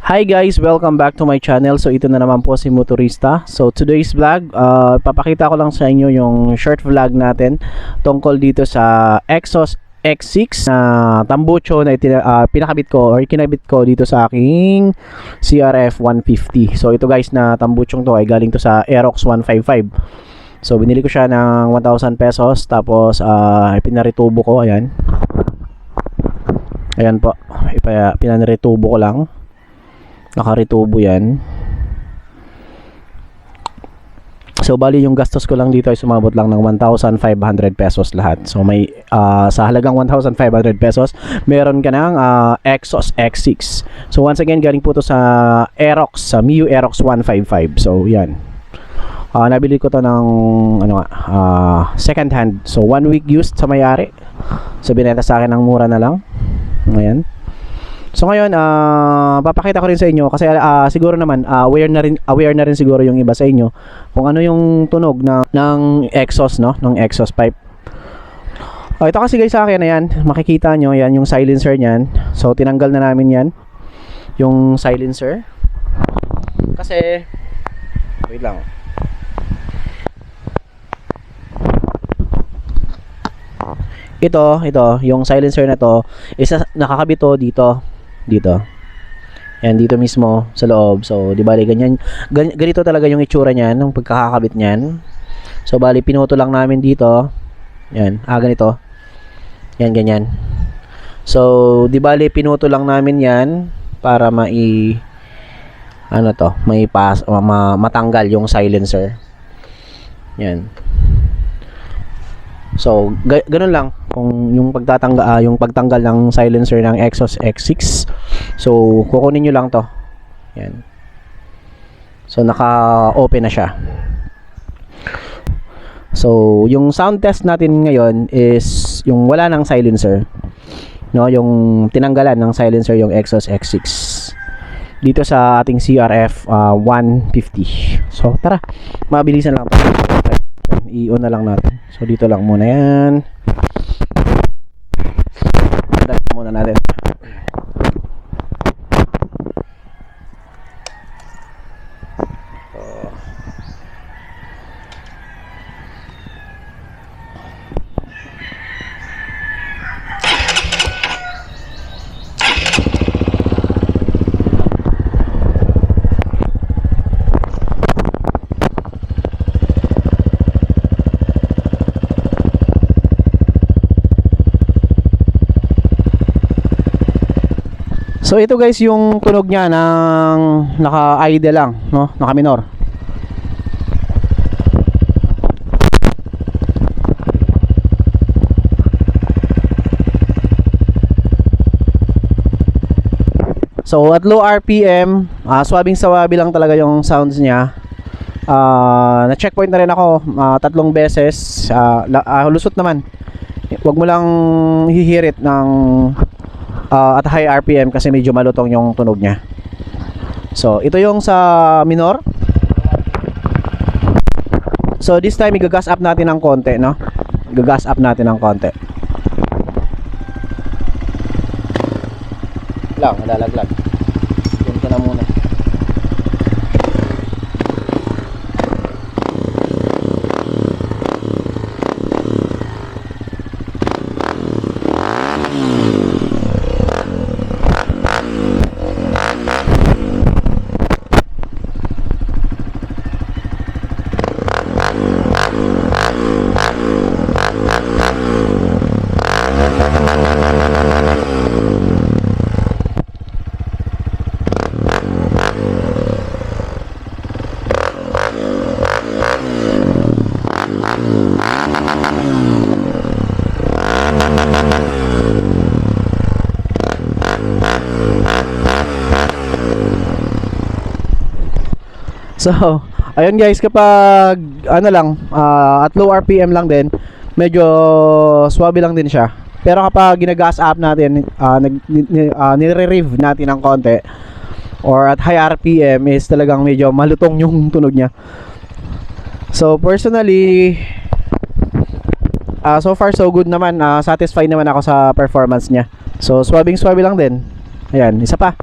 Hi guys, welcome back to my channel. So ito na naman po si Motorista. So today's vlog, papakita ko lang sa inyo yung short vlog natin tungkol dito sa Exos X6 na tambucho na pinakabit ko or kinabit ko dito sa aking CRF 150. So ito guys, na tambuchong to ay galing to sa Aerox 155. So binili ko siya ng 1,000 pesos, tapos pinaritubo ko, ayan. Ayan po, pinaritubo ko lang. Nakaritubo yan. So bali yung gastos ko lang dito ay sumabot lang ng 1,500 pesos lahat. So may sa halagang 1,500 pesos meron ka ng Exos X6. So once again, galing po to sa Aerox, sa Miu Aerox 155. So yan, nabili ko to ng second hand. So 1 week used sa may-ari. So binenta sa akin ng mura na lang. Ayan. So ngayon, papakita ko rin sa inyo kasi siguro naman aware na rin siguro yung iba sa inyo kung ano yung tunog ng exhaust, no, ng exhaust pipe. Ito kasi guys, sa akin, ayan, makikita nyo, yan yung silencer niyan. So tinanggal na namin yan, yung silencer. Kasi wait lang. Ito, yung silencer na to, isa nakakabit to dito. Yan, dito mismo sa loob. So, di bali ganito talaga yung itsura niyan ng pagkakakabit niyan. So, bali pinuto lang namin dito. Yan, ganito. Yan, ganyan. So, di bali pinuto lang namin yan para matanggal yung silencer. Yan. So, ganun lang kung yung pagtanggal ng silencer ng Exos X6. So, kukunin nyo lang to. Yan. So, naka-open na siya. So, yung sound test natin ngayon is yung wala ng silencer. No, yung tinanggalan ng silencer yung Exos X6. Dito sa ating CRF 150. So, tara. Mabilisan lang. I-on na lang natin. So, dito lang muna yan. Dito muna natin. So ito guys, yung tunog niya ng naka-idle lang, no? Naka-minor. So at low RPM, swabing-swabe lang talaga yung sounds niya. Na-checkpoint na rin ako 3 beses. Lusot naman. Huwag mo lang hihirit ng at high RPM kasi medyo malutong yung tunog niya. So ito yung sa minor. So this time i-gas up natin ng konti, no? I-gas up natin ng konti. Malalaglag. Yun ka na muna. So, ayun guys, kapag at low RPM lang din, medyo swabe lang din siya. Pero kapag gina-gas up natin, nire-rev natin ng konti, or at high RPM, is talagang medyo malutong yung tunog niya. So, personally, so far so good naman. Satisfied naman ako sa performance niya. So swabing-swabe lang din. Ayan, isa pa.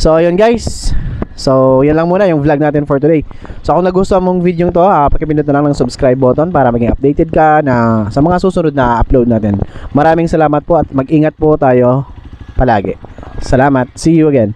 So, yun guys. So, yan lang muna yung vlog natin for today. So, kung nagustuhan mong video to, pakipindot na lang ng subscribe button para maging updated ka na sa mga susunod na upload natin. Maraming salamat po at mag-ingat po tayo palagi. Salamat. See you again.